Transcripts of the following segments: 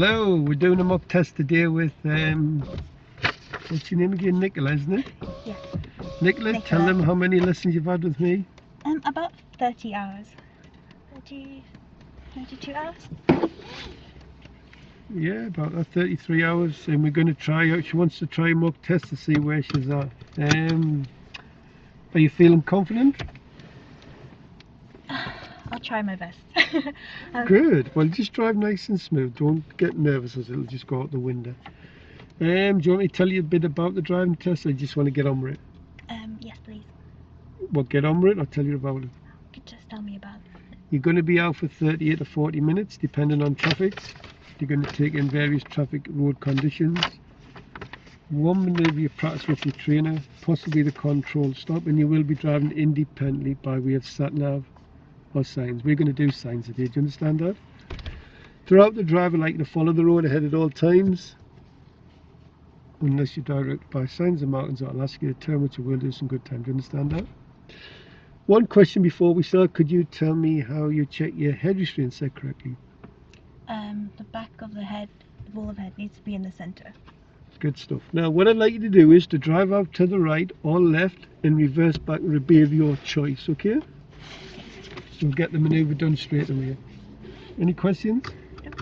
Hello, we're doing a mock test today with, what's your name again? Nicola, isn't it? Yeah. Nicola, tell them how many lessons you've had with me. About 30 hours. 32 hours? Yeah, about 33 hours, and we're going to try out. She wants to try a mock test to see where she's at. Are you feeling confident? I'll try my best. Good. Well, just drive nice and smooth. Don't get nervous, as it'll just go out the window. Do you want me to tell you a bit about the driving test, or you just want to get on with it? Yes, please. Well, get on with it. I'll tell you about it. You could just tell me about it. You're going to be out for 38 to 40 minutes, depending on traffic. You're going to take in various traffic road conditions. 1 minute of your practice with your trainer, possibly the control stop, and you will be driving independently by way of sat-nav or signs. We're going to do signs today, do you understand that? Throughout the drive, I'd like you to follow the road ahead at all times, unless you're directed by signs and markings. I'll ask you to turn, which you will do some good time. Do you understand that? One question before we start, could you tell me how you check your head restraint set correctly? The back of the head, the ball of the head needs to be in the center. Good stuff. Now what I'd like you to do is to drive out to the right or left and reverse back and rear of your choice, okay? So we'll get the manoeuvre done straight away. Any questions? Yep.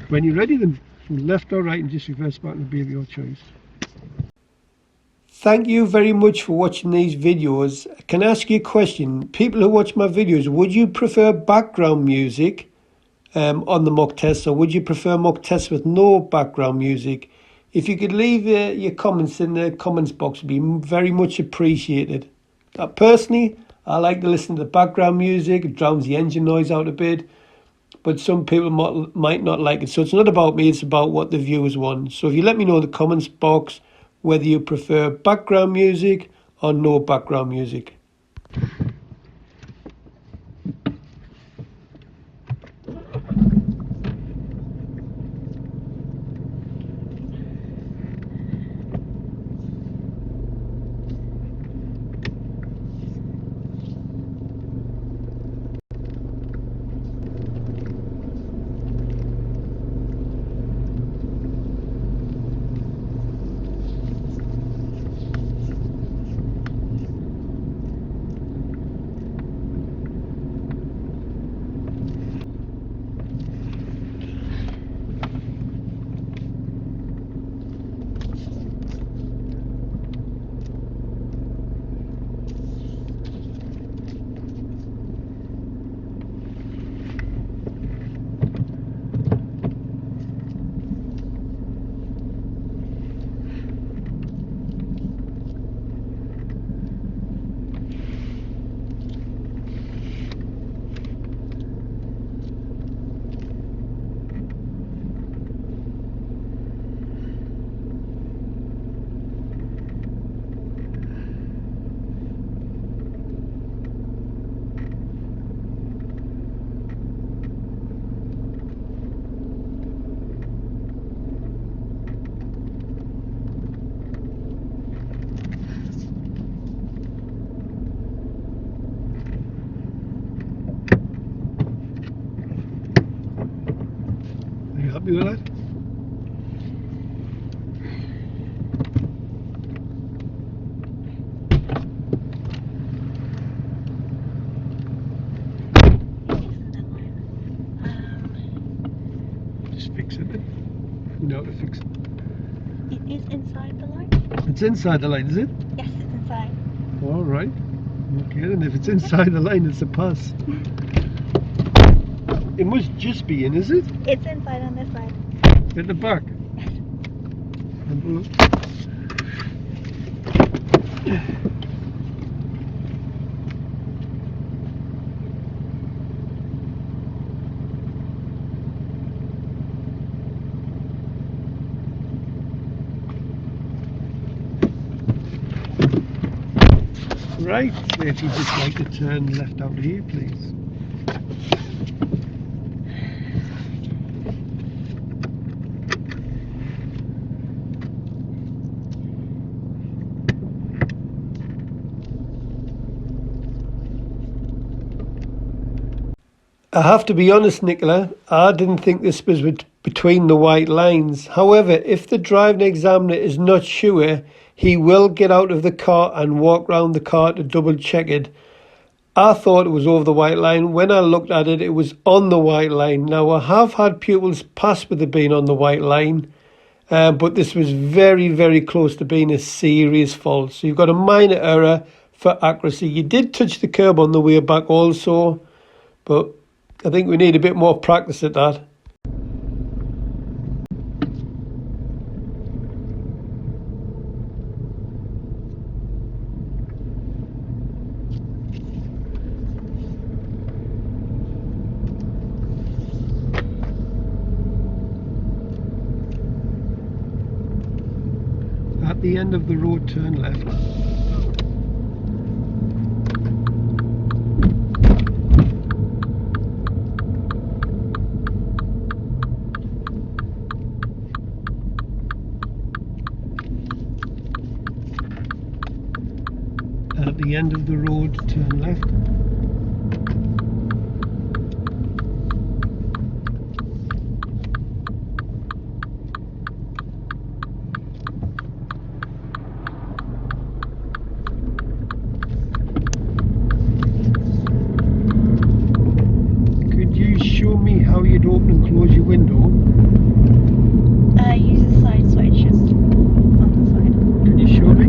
When you're ready, then from left or right and just reverse back and rear of your choice. Thank you very much for watching these videos. Can I ask you a question? People who watch my videos, would you prefer background music on the mock test, or would you prefer mock tests with no background music? If you could leave your comments in the comments box, it would be very much appreciated. Personally, I like to listen to the background music. It drowns the engine noise out a bit, but some people might not like it. So it's not about me, it's about what the viewers want. So if you let me know in the comments box whether you prefer background music or no background music. Are you happy with that? Just fix it then. You know how to fix it. It is inside the line? It's inside the line, is it? Yes, it's inside. All right. Okay, then if it's inside the line, it's a pass. It must just be in, is it? It's inside on this side. At the back? Yes. Right, so if you'd just like to turn left out here, please. I have to be honest, Nicola, I didn't think this was between the white lines. However, if the driving examiner is not sure, he will get out of the car and walk round the car to double check it. I thought it was over the white line. When I looked at it, it was on the white line. Now, I have had pupils pass with it being on the white line, but this was very, very close to being a serious fault. So you've got a minor error for accuracy. You did touch the curb on the way back also, but I think we need a bit more practice at that. At the end of the road, turn left. At the end of the road, turn left. Show me how you'd open and close your window. Use the side switches on the side. Can you show me?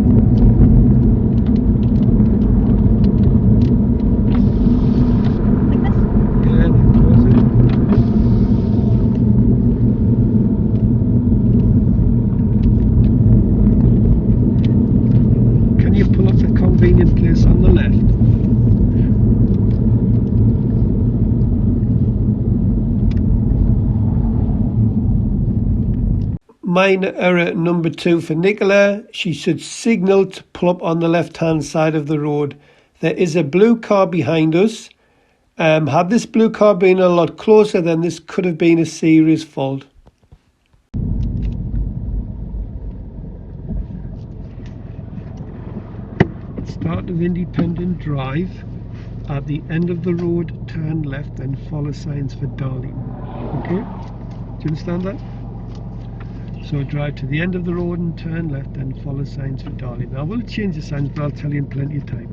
Like this? Yeah, then close it. Can you pull up the convenient place on the left? Minor error number 2 for Nicola. She should signal to pull up on the left hand side of the road. There is a blue car behind us. Had this blue car been a lot closer, then this could have been a serious fault. Start of Independent Drive. At the end of the road, turn left and follow signs for Darling. Okay? Do you understand that? So drive to the end of the road and turn left and follow signs for Darling. Now, I will change the signs, but I'll tell you in plenty of time.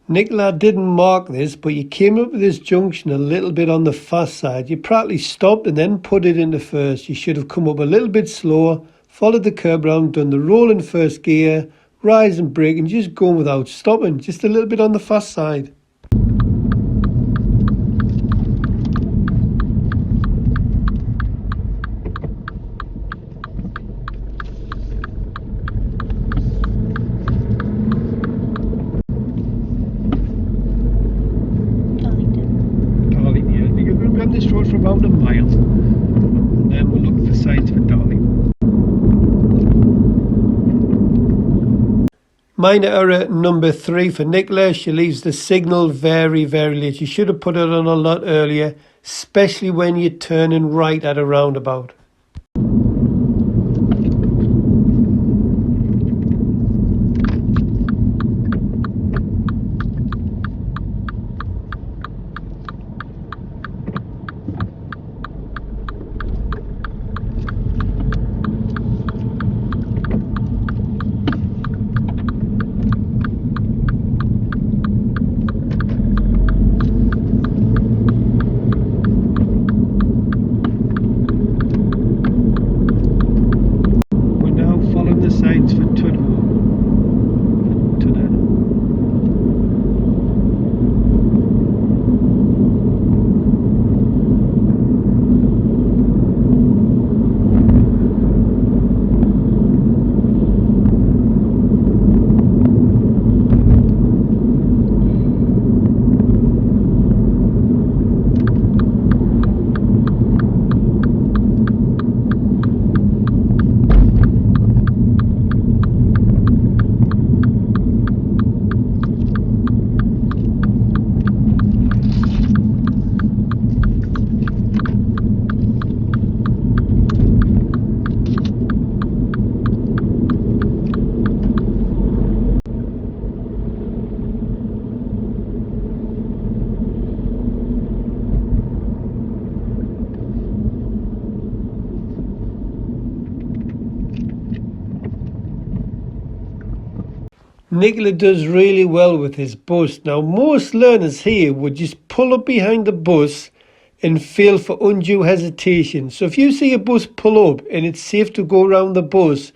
Nicola didn't mark this, but you came up with this junction a little bit on the fast side. You practically stopped and then put it into first. You should have come up a little bit slower, followed the curb round, done the roll in first gear, rise and brake, and just go without stopping. Just a little bit on the fast side. This road for about a mile, and then we'll look for signs for Darling. Minor error number 3 for Nicola. She leaves the signal very, very late. You should have put it on a lot earlier, especially when you're turning right at a roundabout. Nicola does really well with his bus. Now, most learners here would just pull up behind the bus and feel for undue hesitation. So if you see a bus pull up and it's safe to go round the bus,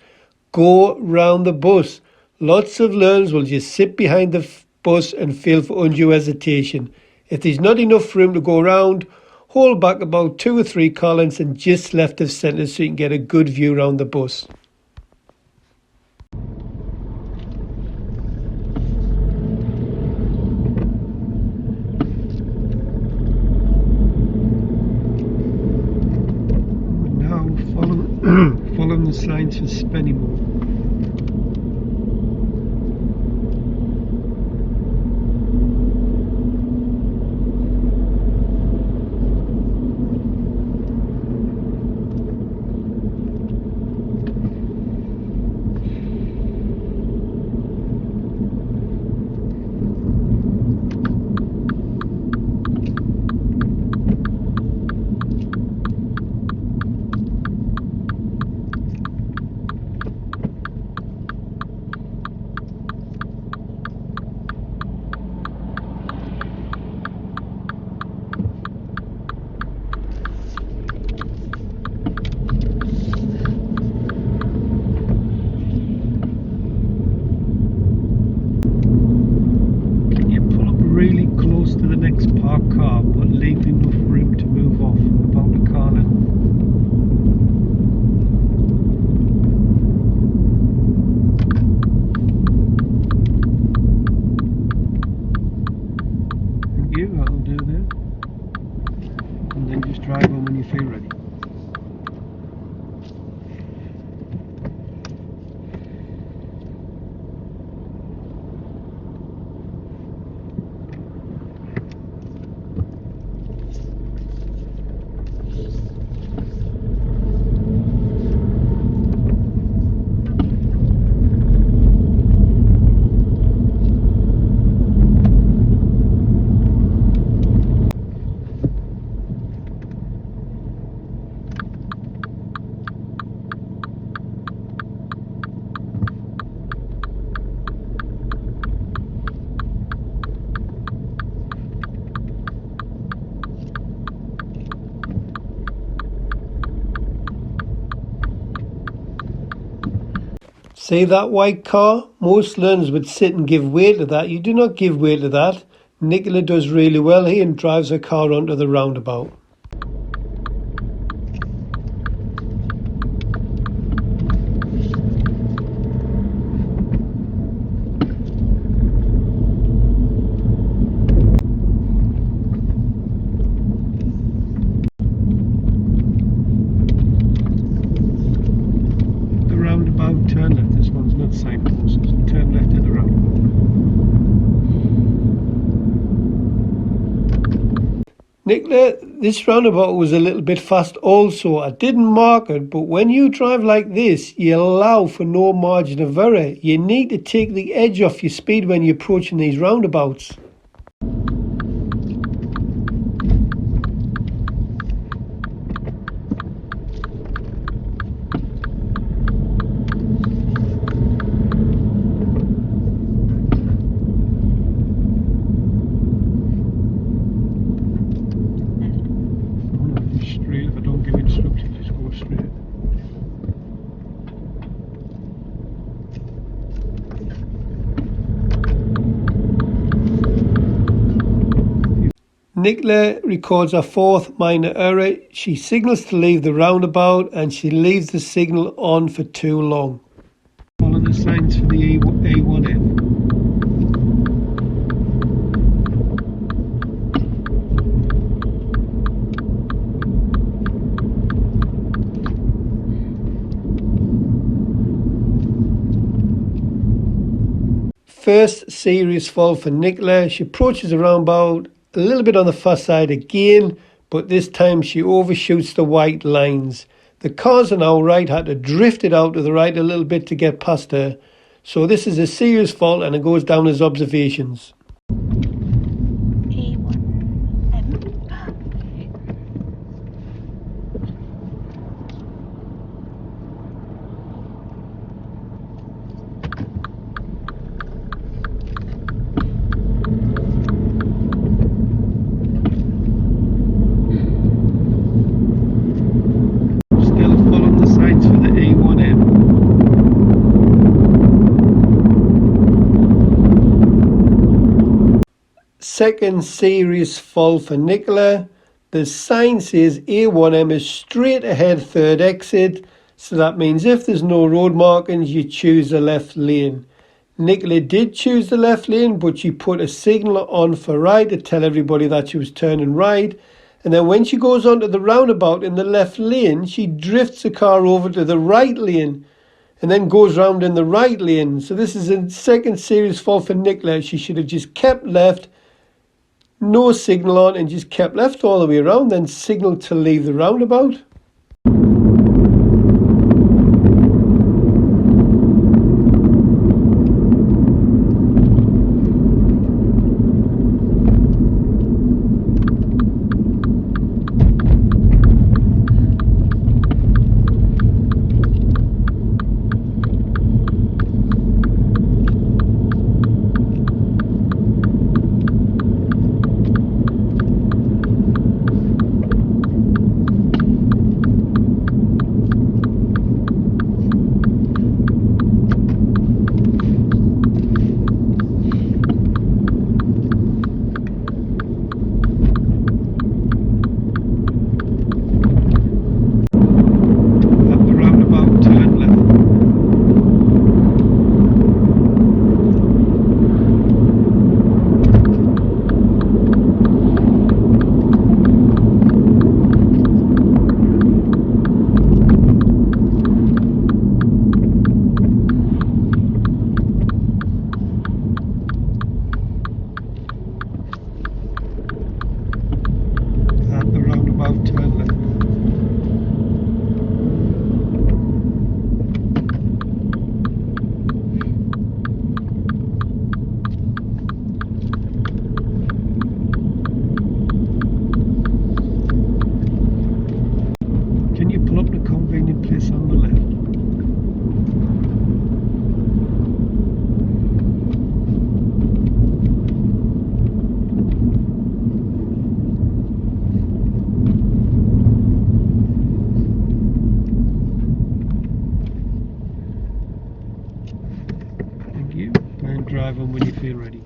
go round the bus. Lots of learners will just sit behind the bus and feel for undue hesitation. If there's not enough room to go around, hold back about 2 or 3 car lengths and just left of centre so you can get a good view around the bus. Now following the signs for Spennymoor. Really close to the next parked car, but leave enough room to move off about the car length. Thank you, that'll do there. And then just drive on when you feel ready. See that white car? Most learners would sit and give way to that. You do not give way to that. Nicola does really well here and drives her car onto the roundabout. Turn left, this one's not signposted, so turn left at the roundabout. Nicola, this roundabout was a little bit fast also. I didn't mark it, but when you drive like this, you allow for no margin of error. You need to take the edge off your speed when you're approaching these roundabouts. Straight, if I don't give instructions, just go straight. Nicola records a 4th minor error. She signals to leave the roundabout and she leaves the signal on for too long. Follow the signs for the A1F. First serious fault for Nicola. She approaches the roundabout a little bit on the fast side again, but this time she overshoots the white lines. The cars on our right had to drift it out to the right a little bit to get past her. So this is a serious fault and it goes down as observations. second serious fault for Nicola. The sign says A1M is straight ahead third exit, so that means if there's no road markings, you choose the left lane. Nicola did choose the left lane, but she put a signal on for right to tell everybody that she was turning right. And then when she goes onto the roundabout in the left lane, she drifts the car over to the right lane and then goes round in the right lane. So this is a second serious fault for Nicola. She should have just kept left, no signal on, and just kept left all the way around, then signaled to leave the roundabout. Turn left. Can you pull up the convenient place on the left? And drive on when you feel ready.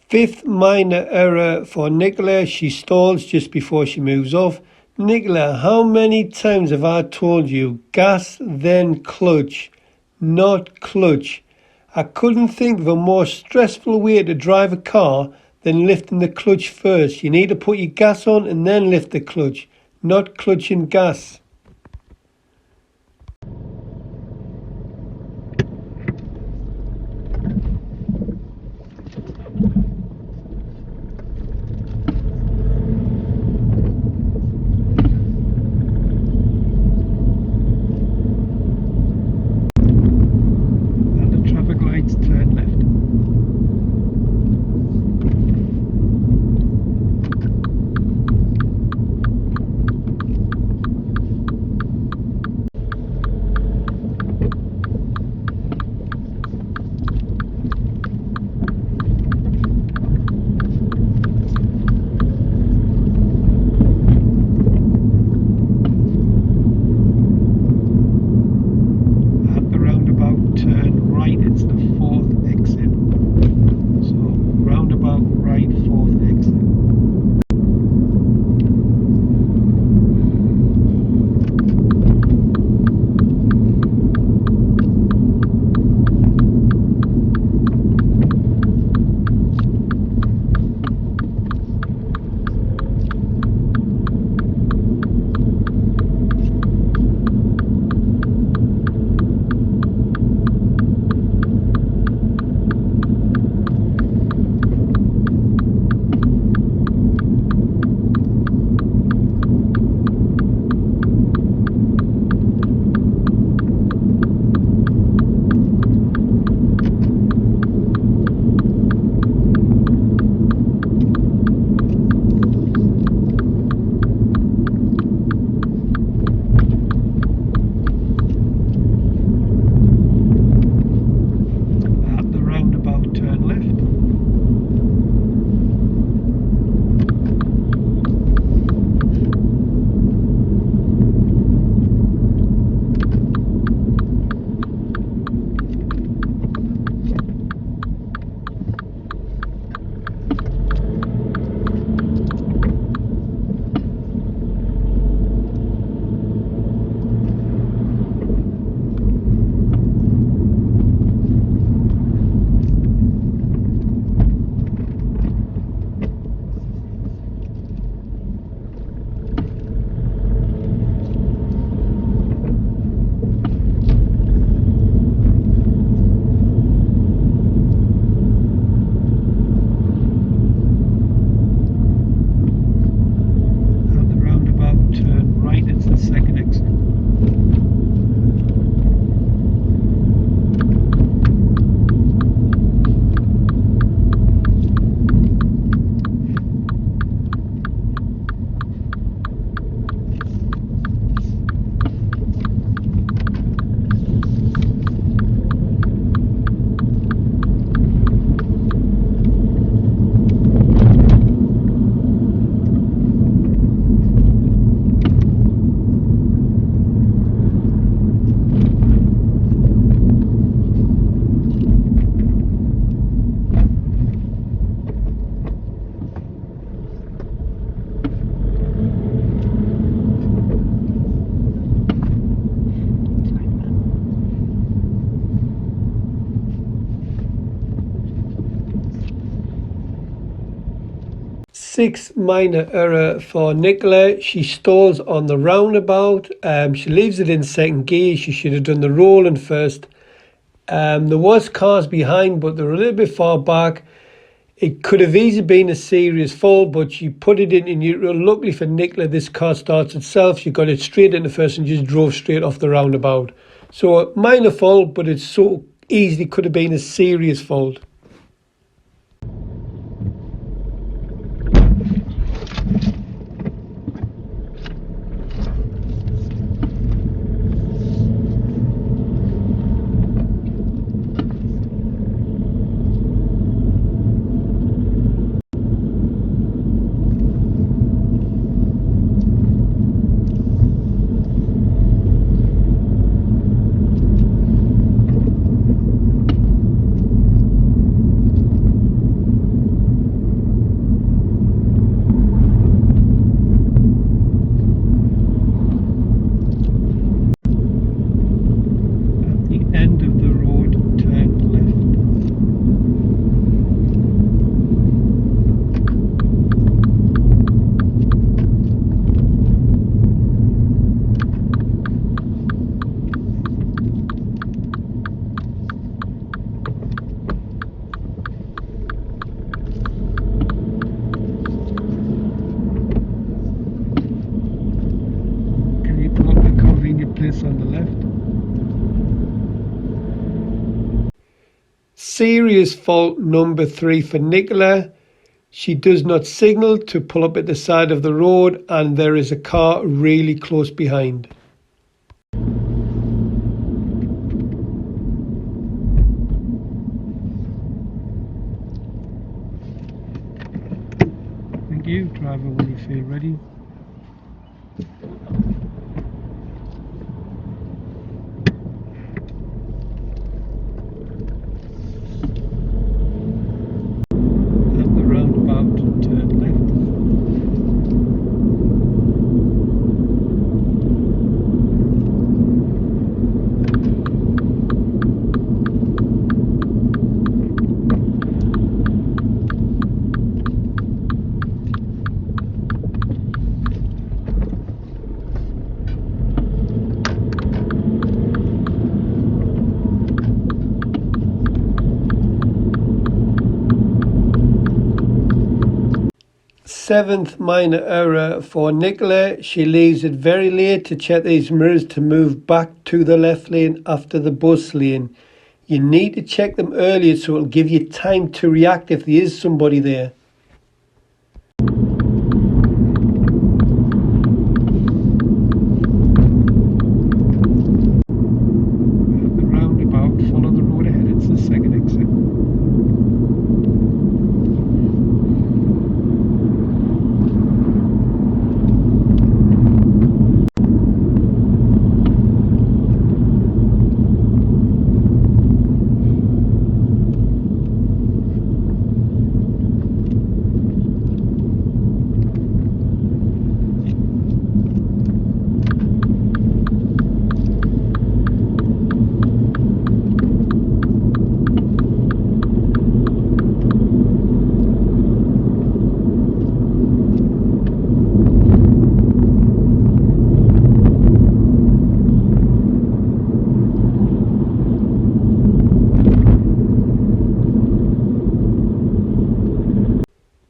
Fifth minor error for Nicola. She stalls just before she moves off. Nicola, how many times have I told you gas then clutch, not clutch? I couldn't think of a more stressful way to drive a car than lifting the clutch first. You need to put your gas on and then lift the clutch, not clutching gas. And the traffic lights turn left. Sixth minor error for Nicola. She stalls on the roundabout. She leaves it in second gear. She should have done the rolling first. There was cars behind, but they're a little bit far back. It could have easily been a serious fault, but she put it into neutral. Luckily for Nicola, this car starts itself. She got it straight into first and just drove straight off the roundabout. So a minor fault, but it so easily could have been a serious fault. End of the road, turn left. Can you pull up the convenient place on the left? Serious fault number 3 for Nicola. She does not signal to pull up at the side of the road, and there is a car really close behind. Thank you. Driver, when you feel ready. At the roundabout, turn left. Seventh minor error for Nicola. She leaves it very late to check these mirrors to move back to the left lane after the bus lane. You need to check them earlier so it'll give you time to react if there is somebody there. At the roundabout, follow the road ahead. It's the second exit.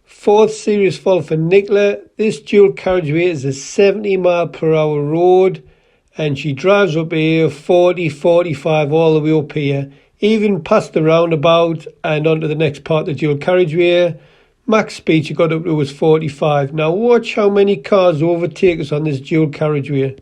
Fourth serious fault for Nicola. This dual carriageway is a 70 mph road, and she drives up here 40, 45 all the way up here, even past the roundabout and onto the next part of the dual carriageway. Max speed she got up to was 45. Now watch how many cars overtake us on this dual carriageway.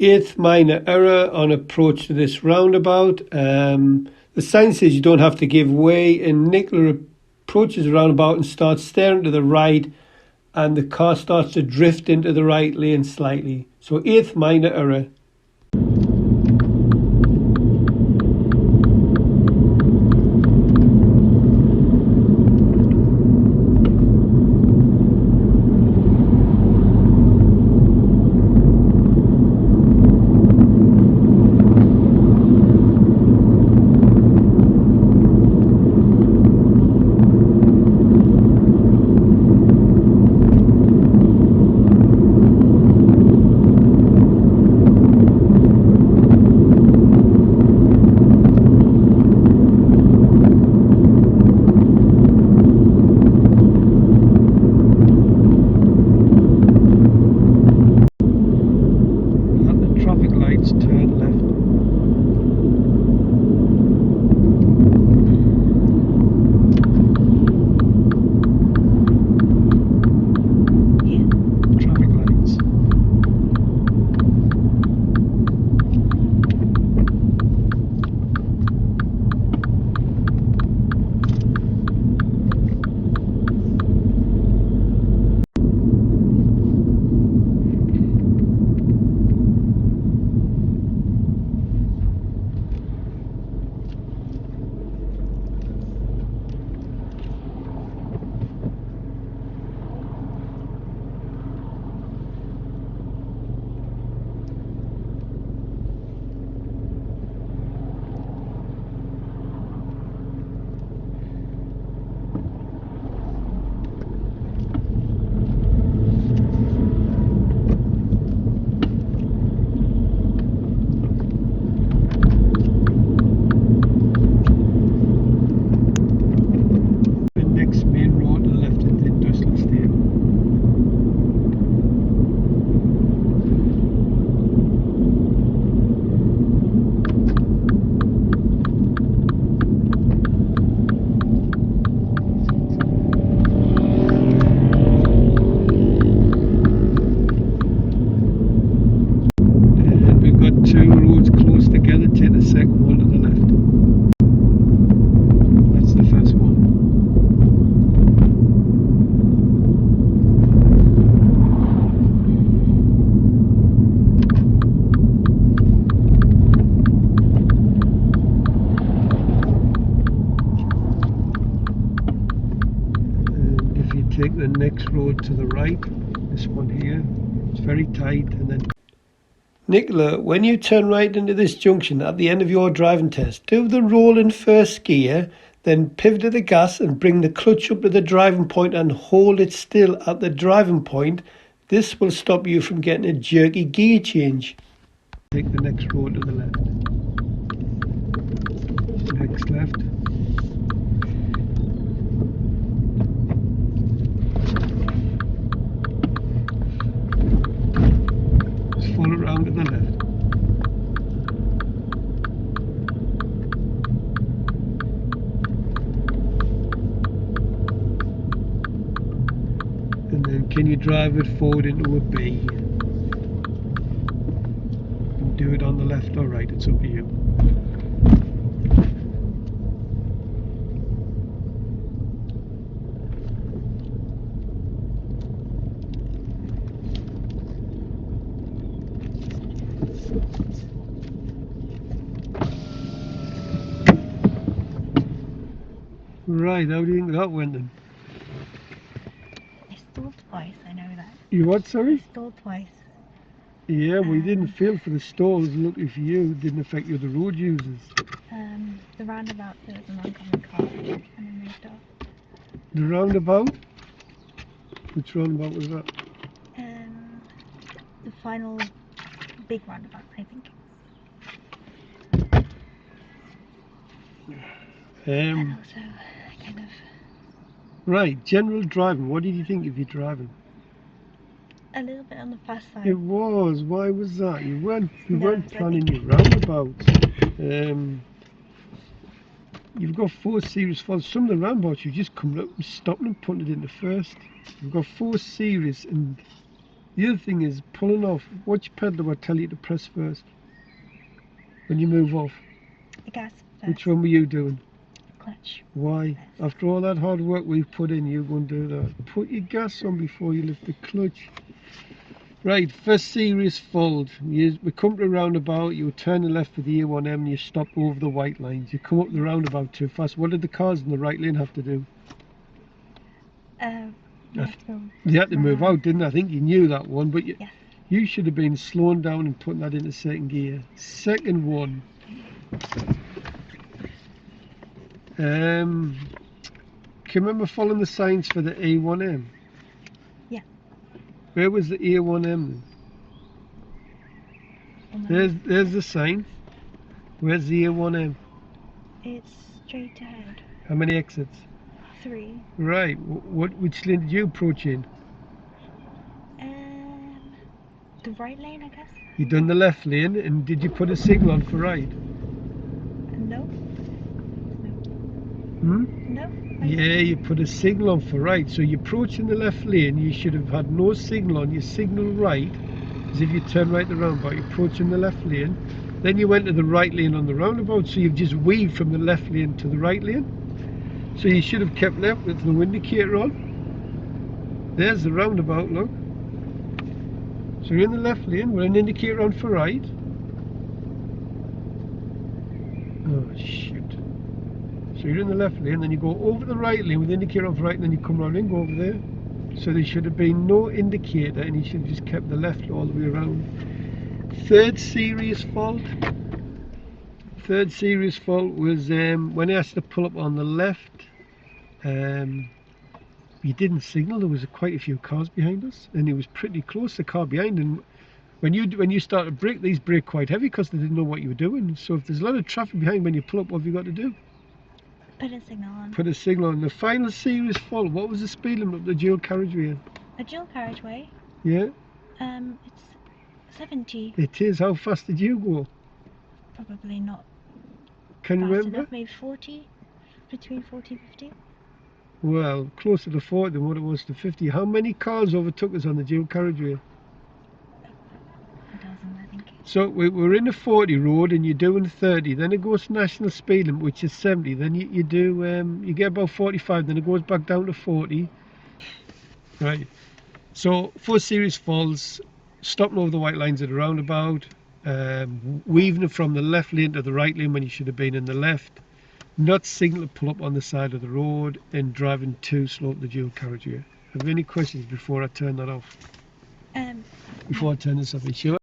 eighth minor error on approach to this roundabout. The sign says you don't have to give way, and Nicola approaches the roundabout and starts staring to the right, and the car starts to drift into the right lane slightly. So eighth minor error. Turn left. Yeah. Traffic lights. Two roads close together, take the second one to the left. That's the first one. And if you take the next road to the right, this one here, it's very tight, and then Nicola, when you turn right into this junction at the end of your driving test, do the roll in first gear, then pivot to the gas and bring the clutch up to the driving point and hold it still at the driving point. This will stop you from getting a jerky gear change. Take the next road to the left. Next left. Follow around to the left. And then can you drive it forward into a B? And do it on the left or right, it's up to you. Right, how do you think that went then? I stalled twice, I know that. You what, I sorry? stalled twice. Yeah, well you didn't fail for the stalls, luckily for you, it didn't affect the other road users. The roundabout, there was an oncoming car and I moved off. The roundabout? Which roundabout was that? The final big roundabout, I think. And also, kind of... Right, general driving, what did you think of your driving? A little bit on the fast side. It was, why was that? You weren't planning your think... roundabouts. You've got 4 serious faults. Some of the roundabouts you just come up and stopping and putting it into first. You've got 4 serious and The other thing is pulling off. Which pedal do I tell you to press first when you move off? The gas first. Which one were you doing? Clutch. Why? First. After all that hard work we've put in, you're going to do that. Put your gas on before you lift the clutch. Right, first serious fault. We come to the roundabout, you turn the left with the A1M and you stop over the white lines. You come up the roundabout too fast. What did the cars in the right lane have to do? They had to move out, didn't they? I think you knew that one, but you should have been slowing down and putting that into second gear. Second one. Can you remember following the signs for the A1M? Yeah. Where was the A1M then? There's the sign. Where's the A1M? It's straight ahead. How many exits? 3. Right. Which lane did you approach in? The right lane, I guess. You done the left lane, and did you put a signal on for right? No. No. Yeah, you put a signal on for right. So you approach in the left lane, you should have had no signal on. You signal right, as if you turn right around, but you approach in the left lane. Then you went to the right lane on the roundabout, so you've just weaved from the left lane to the right lane. So you should have kept left with the indicator on. There's the roundabout, look. So you're in the left lane with an indicator on for right. Oh, shoot. So you're in the left lane, then you go over the right lane with the indicator on for right, and then you come around and go over there. So there should have been no indicator, and you should have just kept the left all the way around. Third serious fault. Third serious fault was when I asked to pull up on the left, you didn't signal. There was quite a few cars behind us, and it was pretty close, the car behind. And when you start to brake, these brake quite heavy because they didn't know what you were doing. So if there's a lot of traffic behind when you pull up, what have you got to do? Put a signal on. Put a signal on. The final serious fault. What was the speed limit up the dual carriageway? A dual carriageway? Yeah. It's 70. It is. How fast did you go? Probably not. Can you remember? Enough, maybe 40. Between 40 and 50. Well, closer to 40 than what it was to 50. How many cars overtook us on the dual carriageway? A dozen, I think. So we're in the 40 road and you're doing 30. Then it goes to national speed limit, which is 70. Then you get about 45. Then it goes back down to 40. Right. So 4 serious faults: stopping over the white lines at the roundabout, weaving it from the left lane to the right lane when you should have been in the left, not signal to pull up on the side of the road, and driving too slow up the dual carriageway. Have you any questions before I turn that off? Before I turn this off, are you sure?